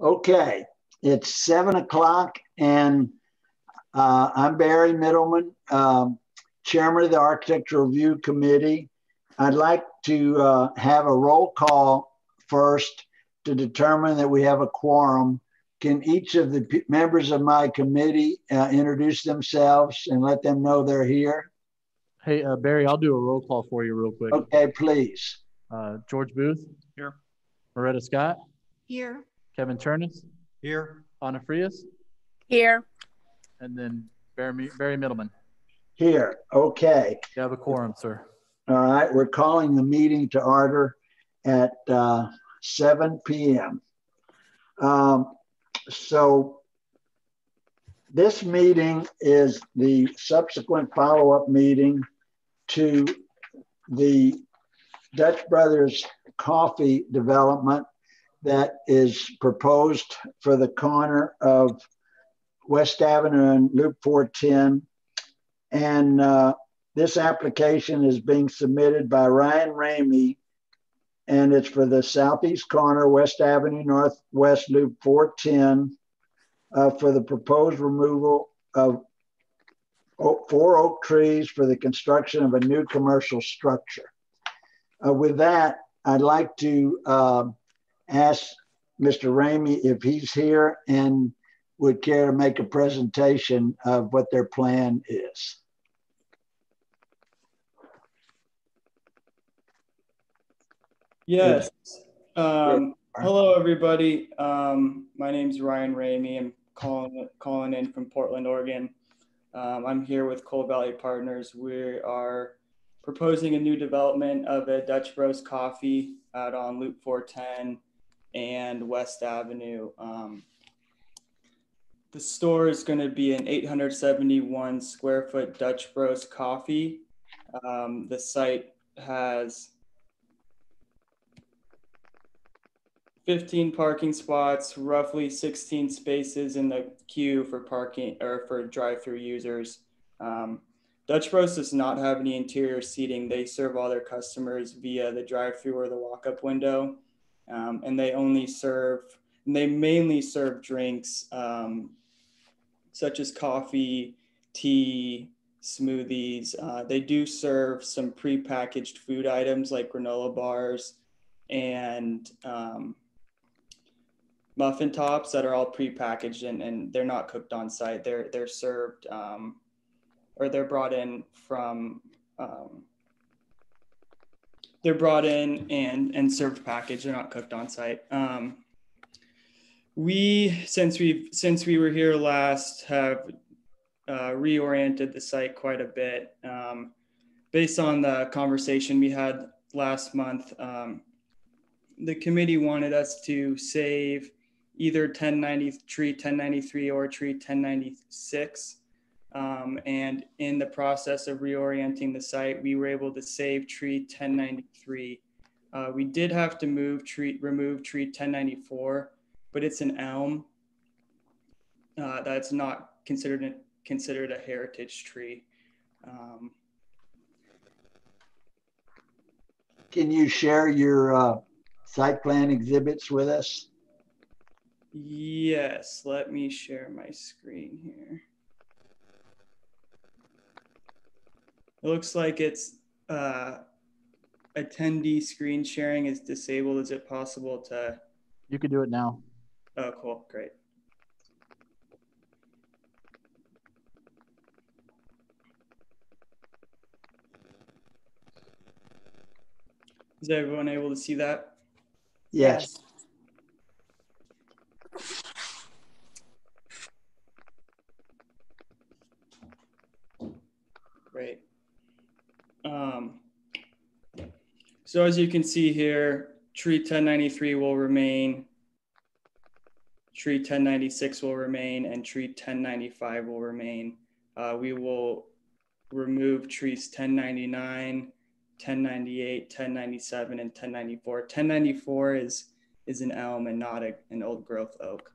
Okay, it's 7 o'clock, and I'm Barry Middleman, Chairman of the Architectural Review Committee. I'd like to have a roll call first to determine that we have a quorum. Can each of the members of my committee introduce themselves and let them know they're here? Hey, Barry, I'll do a roll call for you real quick. Okay, please. George Booth? Here. Loretta Scott? Here. Kevin Turnus? Here. Anna Frias? Here. And then Barry Middleman. Here, okay. You have a quorum, sir. All right, we're calling the meeting to order at 7 p.m. So this meeting is the subsequent follow-up meeting to the Dutch Brothers Coffee development that is proposed for the corner of West Avenue and Loop 410. And this application is being submitted by Ryan Ramey, and it's for the southeast corner, West Avenue, Northwest Loop 410, for the proposed removal of 4 oak trees for the construction of a new commercial structure. With that, I'd like to ask Mr. Ramey if he's here and would care to make a presentation of what their plan is. Yes. Hello, everybody. My name is Ryan Ramey. I'm calling in from Portland, Oregon. I'm here with Coal Valley Partners. We are proposing a new development of a Dutch Bros Coffee out on Loop 410 and West Avenue. The store is going to be an 871 square foot Dutch Bros Coffee. The site has 15 parking spots, roughly 16 spaces in the queue for parking or for drive-through users. Dutch Bros does not have any interior seating. They serve all their customers via the drive-through or the walk-up window, and they mainly serve drinks such as coffee, tea, smoothies. They do serve some pre-packaged food items like granola bars and muffin tops that are all pre-packaged and they're not cooked on site. They're served or they're brought in from they're brought in and served packaged. They're not cooked on site. Since we were here last, have reoriented the site quite a bit. Based on the conversation we had last month, the committee wanted us to save either tree 1093 or tree 1096. And in the process of reorienting the site, we were able to save tree 1093. We did have to remove tree 1094, but it's an elm that's not considered a heritage tree. Can you share your site plan exhibits with us? Yes, let me share my screen here. It looks like it's attendee screen sharing is disabled. Is it possible to? You can do it now. Oh, cool, great. Is everyone able to see that? Yes. Great. So as you can see here, tree 1093 will remain, tree 1096 will remain, and tree 1095 will remain. We will remove trees 1099, 1098, 1097, and 1094. 1094 is an elm and not an old growth oak.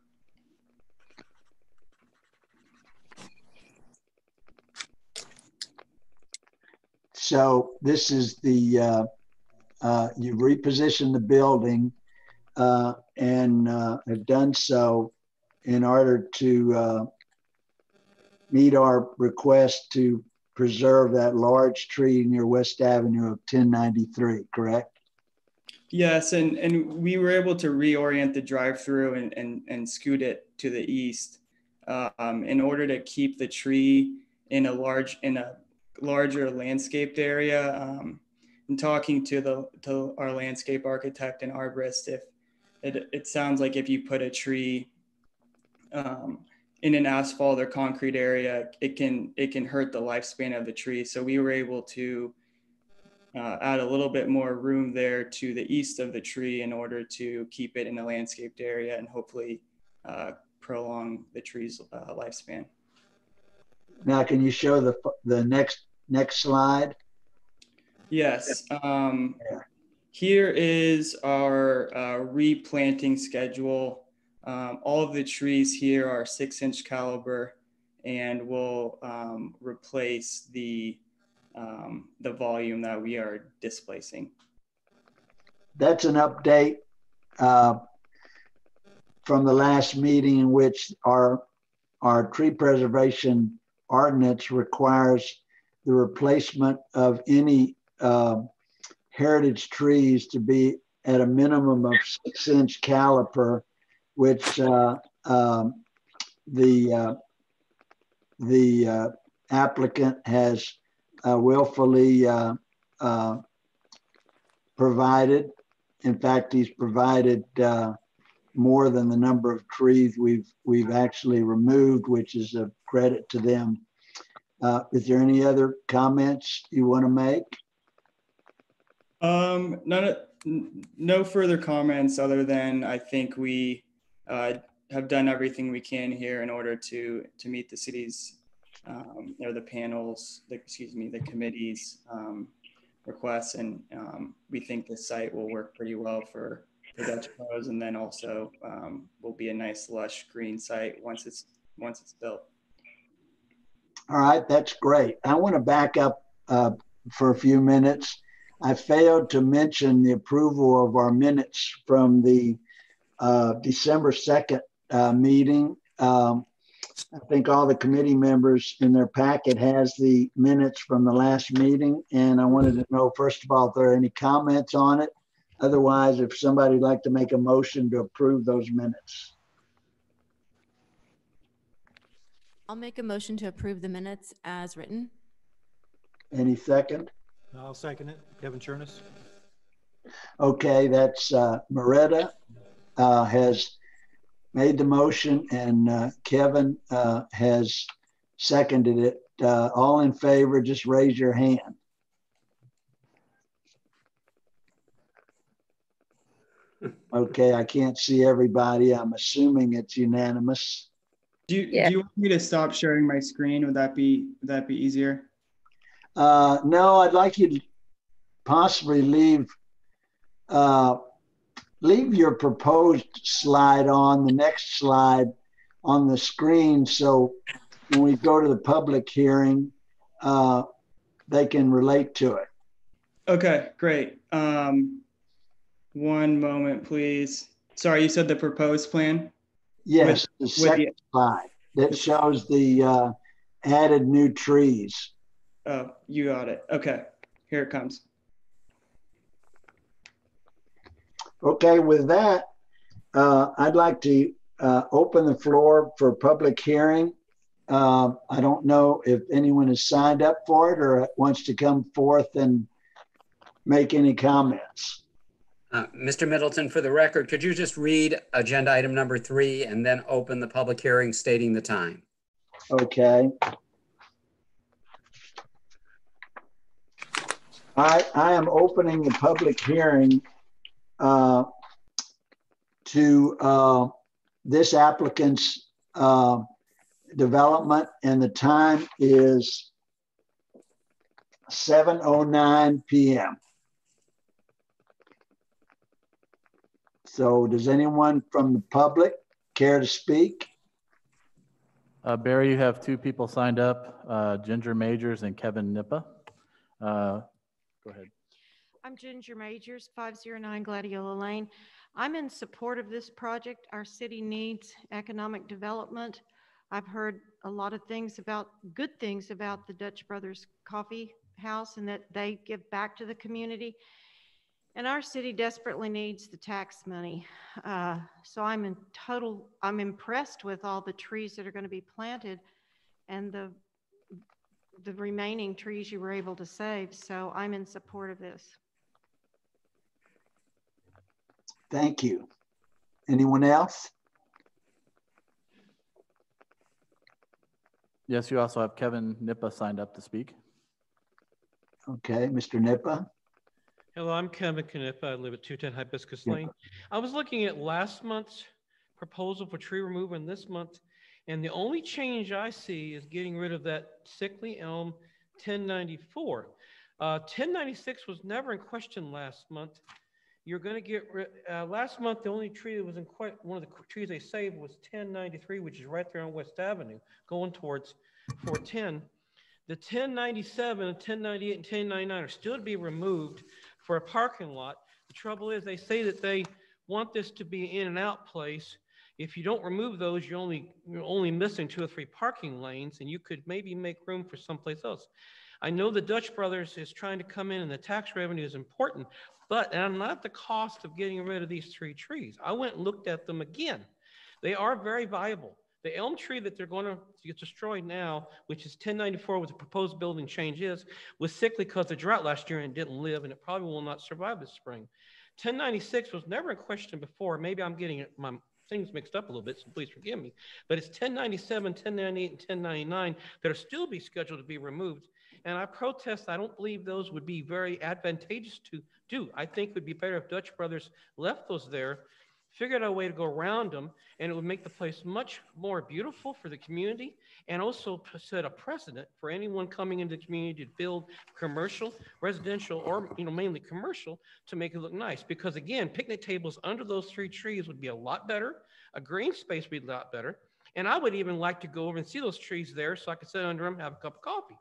So this is the you've repositioned the building and have done so in order to meet our request to preserve that large tree near West Avenue of 1093, correct? Yes, and we were able to reorient the drive-through and scoot it to the east in order to keep the tree in a larger landscaped area. And talking to our landscape architect and arborist, if it sounds like if you put a tree in an asphalt or concrete area, it can hurt the lifespan of the tree. So we were able to add a little bit more room there to the east of the tree in order to keep it in a landscaped area and hopefully prolong the tree's lifespan. Now, can you show the next slide? Yes. Here is our replanting schedule. All of the trees here are 6-inch caliber, and will replace the volume that we are displacing. That's an update from the last meeting in which our tree preservation ordinance requires the replacement of any heritage trees to be at a minimum of 6-inch caliper, which the applicant has willfully provided. In fact, he's provided more than the number of trees we've actually removed, which is a credit to them. Is there any other comments you want to make? No further comments other than I think we have done everything we can here in order to meet the city's or the panels, the committee's requests, and we think the site will work pretty well for Dutch Bros, and then also will be a nice lush green site once it's built. All right, that's great. I want to back up for a few minutes. I failed to mention the approval of our minutes from the December 2nd meeting. I think all the committee members in their packet has the minutes from the last meeting, and I wanted to know, first of all, if there are any comments on it. Otherwise, if somebody'd like to make a motion to approve those minutes. I'll make a motion to approve the minutes as written. Any second? I'll second it. Kevin Chernus. Okay, that's Moretta has made the motion, and Kevin has seconded it. All in favor, just raise your hand. Okay, I can't see everybody. I'm assuming it's unanimous. Do you want me to stop sharing my screen? Would that be easier? No, I'd like you to possibly leave your proposed slide on the next slide on the screen, so when we go to the public hearing, they can relate to it. Okay, great. One moment, please. Sorry, you said the proposed plan? Yes, the second slide that shows the added new trees. Oh, you got it. Okay, here it comes. Okay, with that, I'd like to open the floor for public hearing. I don't know if anyone has signed up for it or wants to come forth and make any comments. Mr. Middleton, for the record, could you just read agenda item number 3 and then open the public hearing stating the time? Okay. I am opening the public hearing to this applicant's development, and the time is 7:09 p.m. So does anyone from the public care to speak? Barry, you have 2 people signed up, Ginger Majors and Kevin Nippa. Go ahead. I'm Ginger Majors, 509 Gladiola Lane. I'm in support of this project. Our city needs economic development. I've heard a lot of things about, good things about the Dutch Brothers Coffee House and that they give back to the community. And our city desperately needs the tax money. So I'm impressed with all the trees that are going to be planted and the remaining trees you were able to save. So I'm in support of this. Thank you. Anyone else? Yes, you also have Kevin Nippa signed up to speak. Okay, Mr. Nippa. Hello, I'm Kevin Knippa. I live at 210 Hibiscus Lane. I was looking at last month's proposal for tree removal and this month, and the only change I see is getting rid of that sickly elm 1094. 1096 was never in question last month. You're going to get rid, last month, the only tree that was in quite, one of the trees they saved was 1093, which is right there on West Avenue, going towards 410. The 1097, 1098, and 1099 are still to be removed for a parking lot. The trouble is they say that they want this to be an in and out place. If you don't remove those, you're only missing 2 or 3 parking lanes, and you could maybe make room for someplace else. I know the Dutch Brothers is trying to come in and the tax revenue is important, but and not at the cost of getting rid of these 3 trees. I went and looked at them again. They are very viable. The elm tree that they're going to get destroyed now, which is 1094, what the proposed building change is, was sickly because of drought last year and didn't live, and it probably will not survive this spring. 1096 was never in question before. Maybe I'm getting my things mixed up a little bit, so please forgive me. But it's 1097, 1098, and 1099 that are still be scheduled to be removed. And I protest, I don't believe those would be very advantageous to do. I think it would be better if Dutch Brothers left those there, figured out a way to go around them, and it would make the place much more beautiful for the community and also set a precedent for anyone coming into the community to build commercial, residential, or mainly commercial to make it look nice. Because again, picnic tables under those 3 trees would be a lot better. A green space would be a lot better. And I would even like to go over and see those trees there so I could sit under them, have a cup of coffee.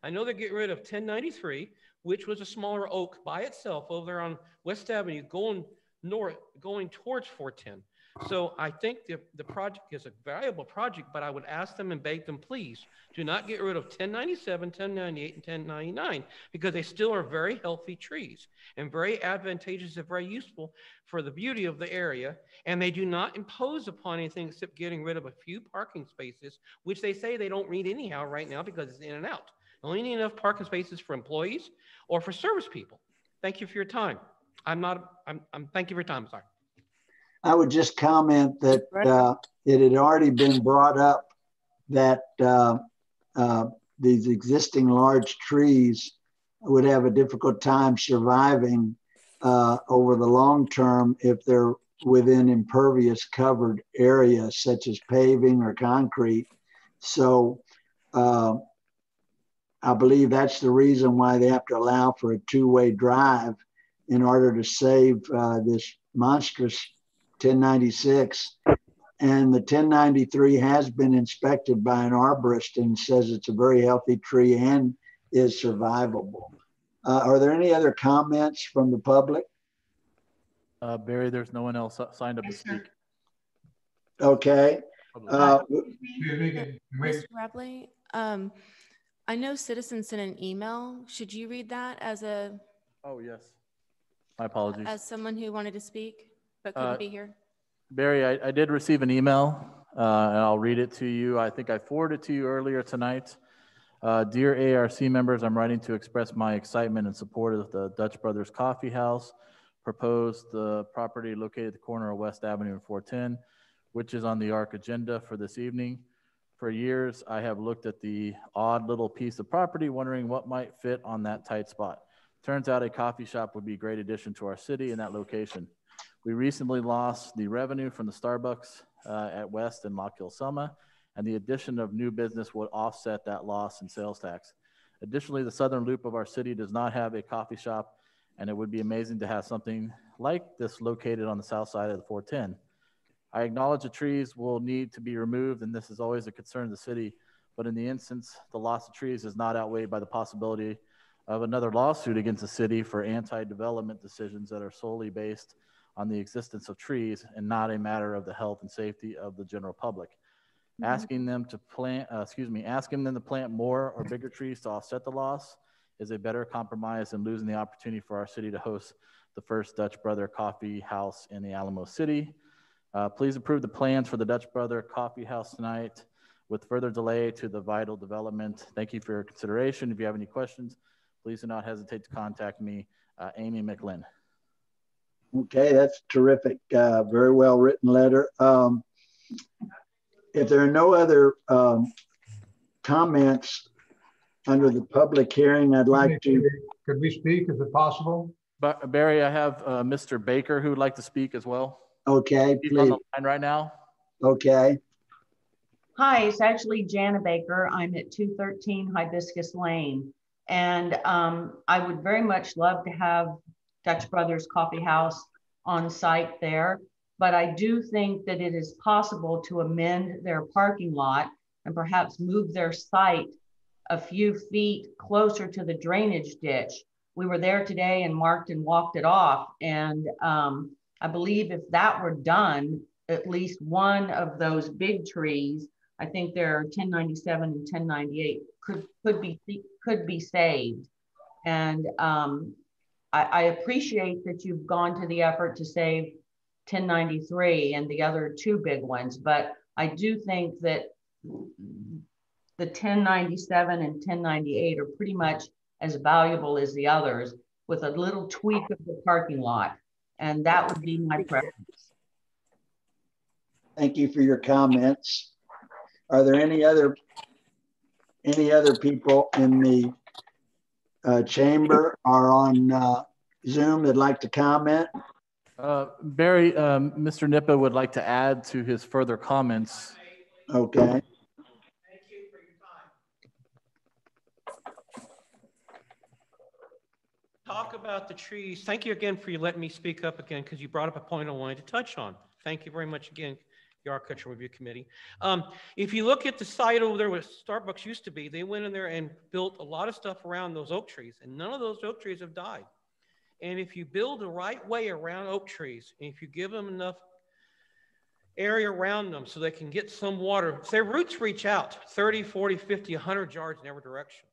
I know they're getting rid of 1093, which was a smaller oak by itself over there on West Avenue going north, going towards 410. So I think the project is a valuable project, but I would ask them and beg them, please do not get rid of 1097, 1098, and 1099 because they still are very healthy trees and very advantageous and very useful for the beauty of the area. And they do not impose upon anything except getting rid of a few parking spaces, which they say they don't need anyhow right now because it's in and out. They only need enough parking spaces for employees or for service people. Thank you for your time. Thank you for your time, sorry. I would just comment that it had already been brought up that these existing large trees would have a difficult time surviving over the long term if they're within impervious covered areas such as paving or concrete. So I believe that's the reason why they have to allow for a 2-way drive in order to save this monstrous 1096. And the 1093 has been inspected by an arborist and says it's a very healthy tree and is survivable. Are there any other comments from the public? Barry, there's no one else signed up to speak. Okay. Mr. Rapley, I know citizens sent an email. Should you read that as a? Oh, yes. My apologies. As someone who wanted to speak but couldn't be here? Barry, I did receive an email and I'll read it to you. I think I forwarded it to you earlier tonight. Dear ARC members, I'm writing to express my excitement and support of the Dutch Brothers Coffee House, proposed the property located at the corner of West Avenue and 410, which is on the ARC agenda for this evening. For years, I have looked at the odd little piece of property, wondering what might fit on that tight spot. Turns out a coffee shop would be a great addition to our city in that location. We recently lost the revenue from the Starbucks at West and Lock Hill Selma, and the addition of new business would offset that loss in sales tax. Additionally, the southern loop of our city does not have a coffee shop, and it would be amazing to have something like this located on the south side of the 410. I acknowledge the trees will need to be removed, and this is always a concern of the city, but in the instance, the loss of trees is not outweighed by the possibility of another lawsuit against the city for anti-development decisions that are solely based on the existence of trees and not a matter of the health and safety of the general public. Asking them to plant more or bigger trees to offset the loss is a better compromise than losing the opportunity for our city to host the first Dutch Brother Coffee House in the Alamo City. Please approve the plans for the Dutch Brother Coffee House tonight with further delay to the vital development. Thank you for your consideration. If you have any questions, please do not hesitate to contact me, Amy McLinn. Okay, that's terrific. Very well written letter. If there are no other comments under the public hearing, I'd like to. Could we speak? Is it possible? But Barry, I have Mr. Baker who would like to speak as well. Okay, He's please. on the line right now. Okay. Hi, it's actually Jana Baker. I'm at 213 Hibiscus Lane. And I would very much love to have Dutch Brothers Coffee House on site there. But I do think that it is possible to amend their parking lot and perhaps move their site a few feet closer to the drainage ditch. We were there today and marked and walked it off. And I believe if that were done, at least one of those big trees, I think there are 1097 and 1098, could be saved. And I appreciate that you've gone to the effort to save 1093 and the other two big ones, but I do think that the 1097 and 1098 are pretty much as valuable as the others with a little tweak of the parking lot. And that would be my preference. Thank you for your comments. Are there any other people in the chamber or on Zoom that'd like to comment? Barry, Mr. Nippa would like to add to his further comments. Okay. Thank you for your time. Talk about the trees. Thank you again for letting me speak up again, because you brought up a point I wanted to touch on. Thank you very much again, the Architectural Review Committee. If you look at the site over there where Starbucks used to be, they went in there and built a lot of stuff around those oak trees, and none of those oak trees have died. And if you build the right way around oak trees, and if you give them enough area around them so they can get some water, their roots reach out 30, 40, 50, 100 yards in every direction.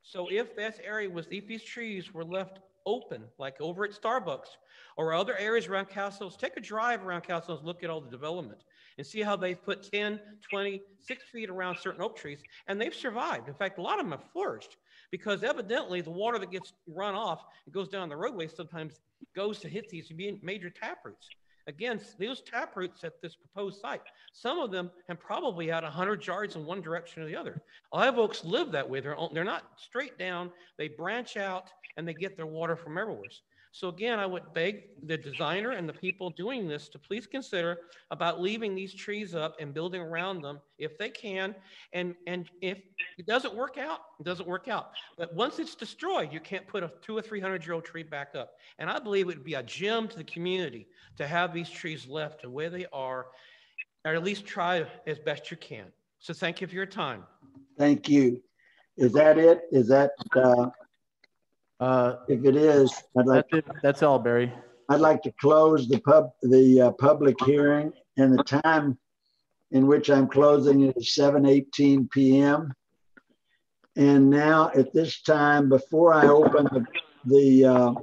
So if that area was, if these trees were left open, like over at Starbucks or other areas around Castles, take a drive around Castles, look at all the development and see how they've put 10, 20, 6 feet around certain oak trees, and they've survived. In fact, a lot of them have flourished, because evidently the water that gets run off and goes down the roadway sometimes goes to hit these major taproots. Again, those taproots at this proposed site, some of them have probably had 100 yards in one direction or the other. Live oaks live that way. They're not straight down. They branch out and they get their water from everywhere. So again, I would beg the designer and the people doing this to please consider about leaving these trees up and building around them if they can. And if it doesn't work out, it doesn't work out. But once it's destroyed, you can't put a 200 or 300-year-old tree back up. And I believe it would be a gem to the community to have these trees left the way they are, or at least try as best you can. So thank you for your time. Thank you. Is that it? Is that, if it is, I'd like that's all, Barry. I'd like to close the public hearing, and the time in which I'm closing it is 7:18 p.m. And now at this time, before I open the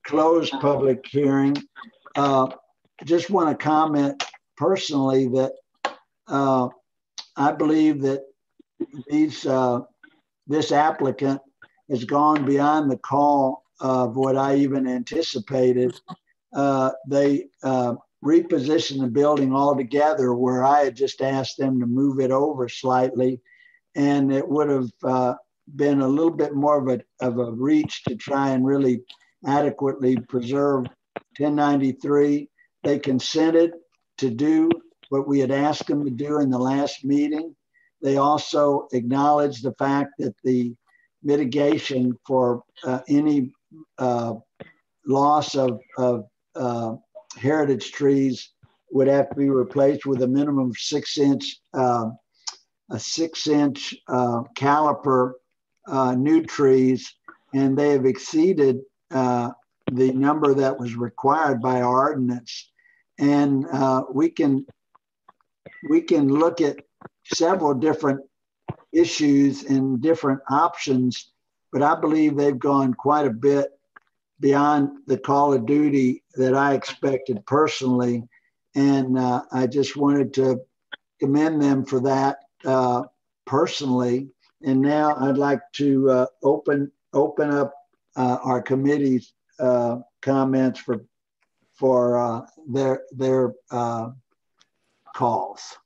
closed public hearing, just want to comment personally that I believe that this applicant has gone beyond the call of what I even anticipated. They repositioned the building altogether, where I had just asked them to move it over slightly, and it would have been a little bit more of a reach to try and really adequately preserve 1093. They consented to do what we had asked them to do in the last meeting. They also acknowledged the fact that the mitigation for any loss of heritage trees would have to be replaced with a minimum of 6-inch caliper new trees, and they have exceeded the number that was required by our ordinance. And we can look at several different issues and different options, but I believe they've gone quite a bit beyond the call of duty that I expected personally. And I just wanted to commend them for that personally. And now I'd like to open up our committee's comments for their calls.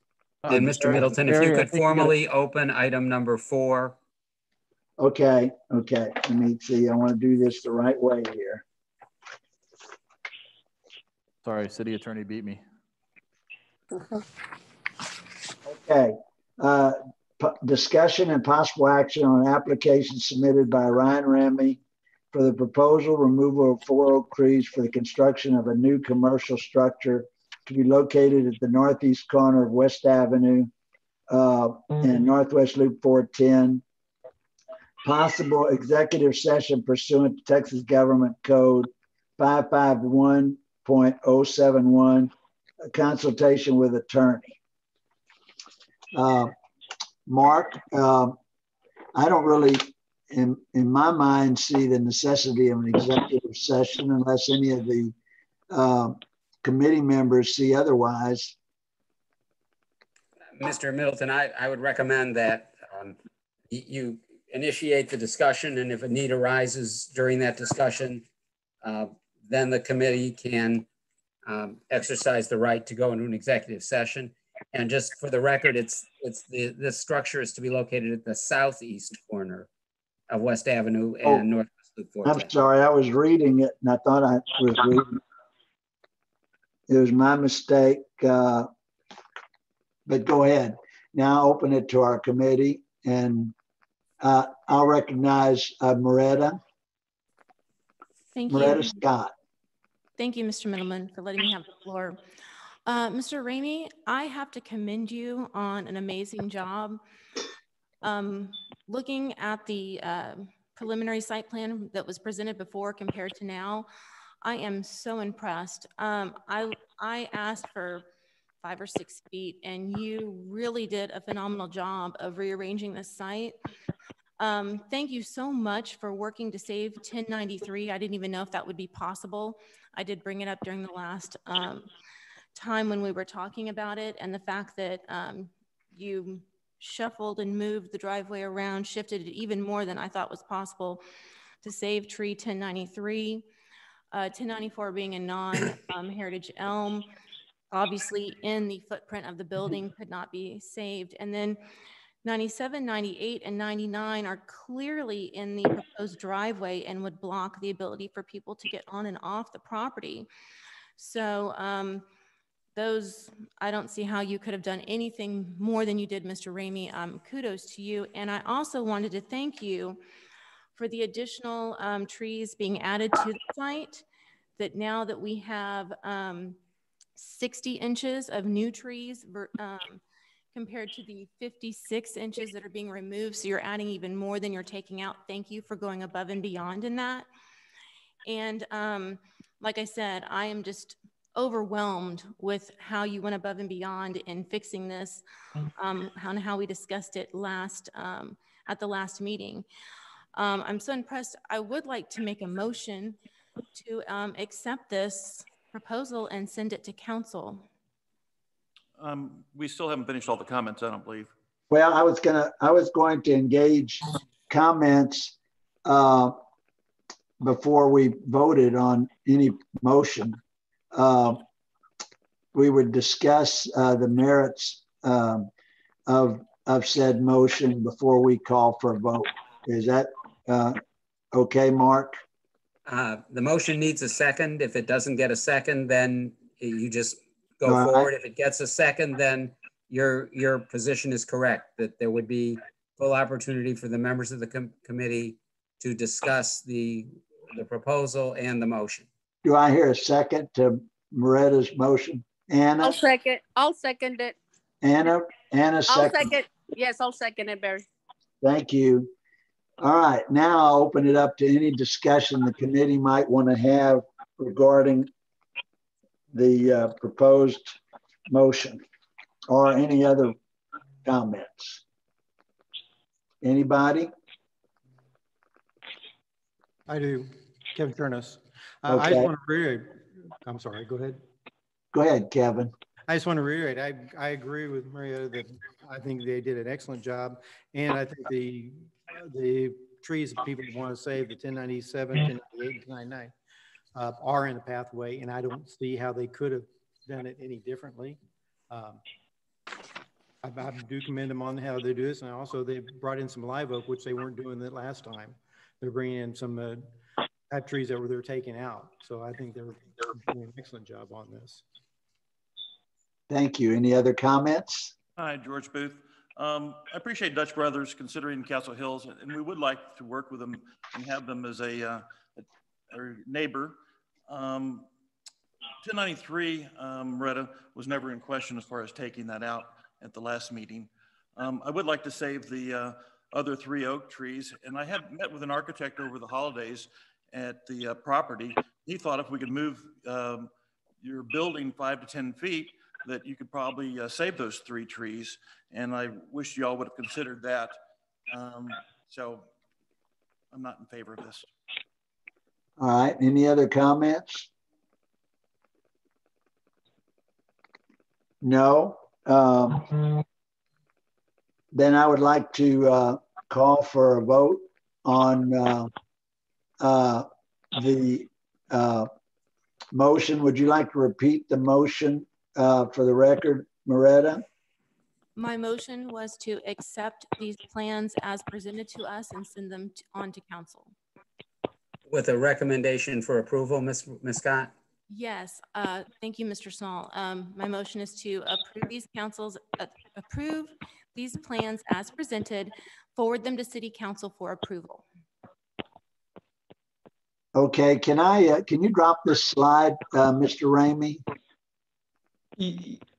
And Mr. Middleton, if you could formally open item number 4. Okay. Let me see. I want to do this the right way here. Sorry, city attorney beat me. Okay. Discussion and possible action on an application submitted by Ryan Remy for the proposal removal of 4 oak trees for the construction of a new commercial structure to be located at the northeast corner of West Avenue and Northwest Loop 410. Possible executive session pursuant to Texas Government Code 551.071, a consultation with attorney. Mark, I don't really, in my mind, see the necessity of an executive session unless any of the committee members see otherwise. Mr. Middleton, I would recommend that you initiate the discussion, and if a need arises during that discussion, then the committee can exercise the right to go into an executive session. And just for the record, this structure is to be located at the southeast corner of West Avenue and Northwest Loop 410. I'm sorry, I was reading it and I thought I was reading. It was my mistake, but go ahead. Now open it to our committee, and I'll recognize Moretta. Thank you. Moretta Scott. Thank you, Mr. Middleman, for letting me have the floor. Mr. Ramey, I have to commend you on an amazing job. Looking at the preliminary site plan that was presented before compared to now, I am so impressed. I asked for 5 or 6 feet, and you really did a phenomenal job of rearranging the site. Thank you so much for working to save 1093. I didn't even know if that would be possible. I did bring it up during the last time when we were talking about it, and the fact that you shuffled and moved the driveway around, shifted it even more than I thought was possible to save tree 1093. 1094 being a non-heritage elm, obviously in the footprint of the building, could not be saved. And then 97, 98, and 99 are clearly in the proposed driveway and would block the ability for people to get on and off the property. So those, I don't see how you could have done anything more than you did, Mr. Ramey. Kudos to you. And I also wanted to thank you for the additional trees being added to the site, that now that we have 60 inches of new trees compared to the 56 inches that are being removed. So you're adding even more than you're taking out. Thank you for going above and beyond in that. And like I said, I am just overwhelmed with how you went above and beyond in fixing this, how we discussed it at the last meeting. I'm so impressed. I would like to make a motion to accept this proposal and send it to council. We still haven't finished all the comments, I don't believe. Well, I was going to engage comments before we voted on any motion. We would discuss the merits of said motion before we call for a vote. Is that okay, Mark? The motion needs a second. If it doesn't get a second, then you just go forward. If it gets a second, then your position is correct, that there would be full opportunity for the members of the committee to discuss the proposal and the motion. Do I hear a second to Moretta's motion? Anna? I'll second it. Anna second. Yes, I'll second it, Barry. Thank you. All right, now I'll open it up to any discussion the committee might want to have regarding the proposed motion or any other comments. Anybody? I do. Kevin Turnus. Okay. I just want to reiterate. I'm sorry, go ahead. Go ahead, Kevin. I just want to reiterate, I agree with Maria that I think they did an excellent job. And I think the trees that people want to save, the 1097, 1098, and 1099, are in the pathway. And I don't see how they could have done it any differently. I do commend them on how they do this. And also they brought in some live oak, which they weren't doing that last time. They're bringing in some type trees that they're taking out. So I think they're doing an excellent job on this. Thank you. Any other comments? Hi, George Booth. I appreciate Dutch Brothers considering Castle Hills, and we would like to work with them and have them as a neighbor. 1093, Retta, was never in question as far as taking that out at the last meeting. I would like to save the other 3 oak trees, and I had met with an architect over the holidays at the property. He thought if we could move your building 5 to 10 feet, that you could probably save those 3 trees. And I wish you all would have considered that. So I'm not in favor of this. All right, any other comments? No. Then I would like to call for a vote on the motion. Would you like to repeat the motion for the record, Moretta? My motion was to accept these plans as presented to us and send them on to council. With a recommendation for approval, Ms. Scott? Yes, thank you, Mr. Small. My motion is to approve these plans as presented, forward them to City Council for approval. Okay, can you drop this slide, Mr. Ramey?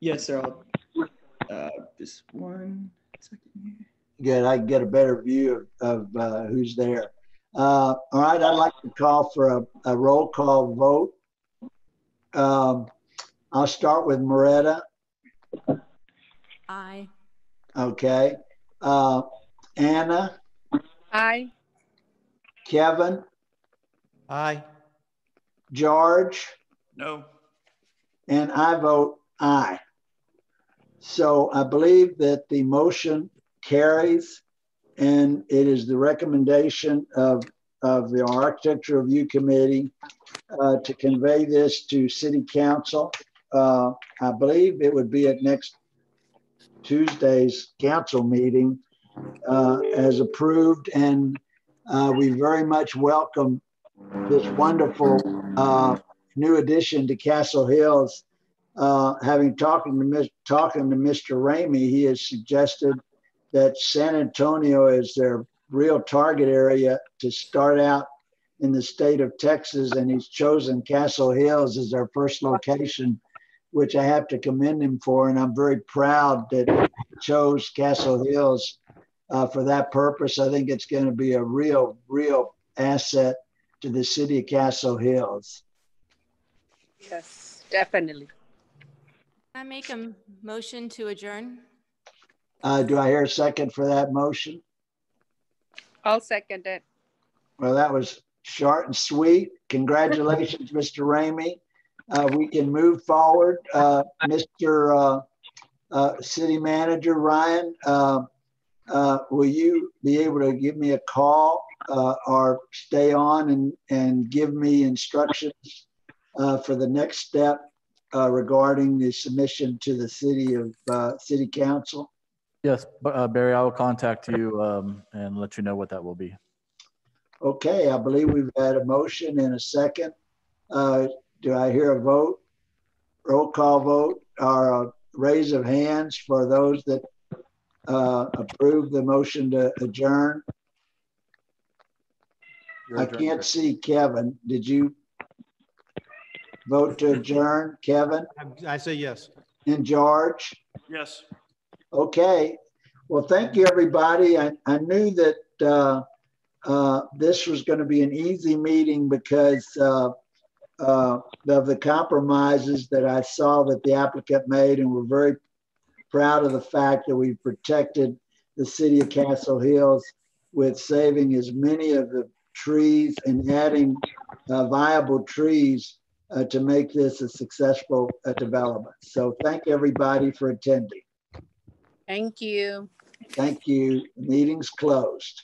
Yes, sir. Just 1 second here. Good, I can get a better view of who's there. All right, I'd like to call for a roll call vote. I'll start with Moretta. Aye. Okay. Anna? Aye. Kevin? Aye. George? No. And I vote aye. So I believe that the motion carries, and it is the recommendation of the Architecture Review Committee to convey this to City Council. I believe it would be at next Tuesday's council meeting as approved, and we very much welcome this wonderful new addition to Castle Hills. Having talking to Mr. Ramey, he has suggested that San Antonio is their real target area to start out in the state of Texas, and he's chosen Castle Hills as their first location, which I have to commend him for, and I'm very proud that he chose Castle Hills for that purpose. I think it's going to be a real asset to the city of Castle Hills. Yes, definitely. Can I make a motion to adjourn? Do I hear a second for that motion? I'll second it. Well, that was short and sweet. Congratulations, Mr. Ramey. We can move forward. Mr. City Manager Ryan, will you be able to give me a call or stay on and give me instructions for the next step regarding the submission to the City Council? Yes, Barry, I will contact you and let you know what that will be. Okay, I believe we've had a motion and a second. Do I hear a vote? Roll call vote or a raise of hands for those that approve the motion to adjourn? I can't see Kevin. Did you vote to adjourn, Kevin? I say yes. And George? this was going to be an easy meeting because of the compromises that I saw that the applicant made, and we're very proud of the fact that we protected the city of Castle Hills with saving as many of the trees and adding viable trees to make this a successful development. So thank everybody for attending. Thank you. Thank you. Meeting's closed.